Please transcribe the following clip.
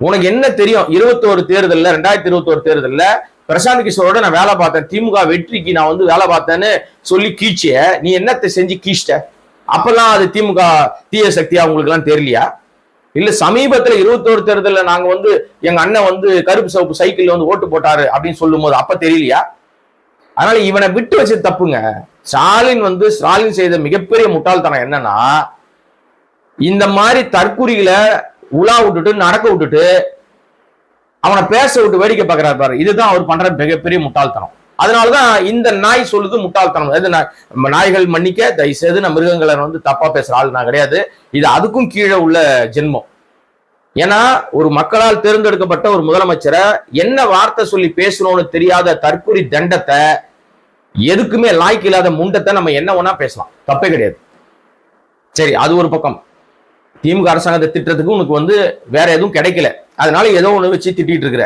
உனக்கு என்ன தெரியும்? 21 தேர்தல்ல 2021 தேர்தல்ல பிரசாந்த் கிஷோரோட நான் வேலை பார்த்தேன், திமுக வெற்றிக்கு நான் வந்து வேலை பார்த்தேன்னு சொல்லி கீழ்ச்சிய நீ என்னத்தை செஞ்சு கீழ்ச்சிட்ட? அப்பெல்லாம் அது திமுக தீய சக்தியா உங்களுக்கு எல்லாம் தெரியலையா? இல்ல சமீபத்துல 21 தேர்தல்ல நாங்க வந்து எங்க அண்ணன் வந்து கருப்பு சிவப்பு சைக்கிள்ல வந்து ஓட்டு போட்டாரு அப்படின்னு சொல்லும் போது அப்ப தெரியலையா? அதனால இவனை விட்டு வச்சது தப்புங்க. ஸ்டாலின் செய்த மிகப்பெரிய முட்டாள்தனம் என்னன்னா, இந்த மாதிரி தற்குறிகளை உலா விட்டுட்டு நடக்க விட்டுட்டு அவனை பேச விட்டு வேடிக்கை பார்க்கிறார் பாரு. இதுதான் அவர் பண்ற மிகப்பெரிய முட்டாள்தனம். அதனாலதான் இந்த நாய் சொல்லுது முட்டாள்தனம். நாய்கள் மன்னிக்க, தயவு செய்து நான் மிருகங்களை வந்து தப்பா பேசுற ஆள் நான் கிடையாது. இது அதுக்கும் கீழே உள்ள ஜென்மம். ஏன்னா ஒரு மக்களால் தேர்ந்தெடுக்கப்பட்ட ஒரு முதலமைச்சரை என்ன வார்த்தை சொல்லி பேசணும்னு தெரியாத தற்குறி தண்டத்தை, எதுக்குமே லாய்க்கு இல்லாத முண்டத்தை நம்ம என்ன வேணா பேசலாம், தப்பே கிடையாது. சரி, அது ஒரு பக்கம். திமுக அரசாங்கத்தை திட்டத்துக்கு உனக்கு வந்து வேற எதுவும் கிடைக்கல, அதனால ஏதோ ஒண்ணு வச்சு திட்டிட்டு இருக்கிற.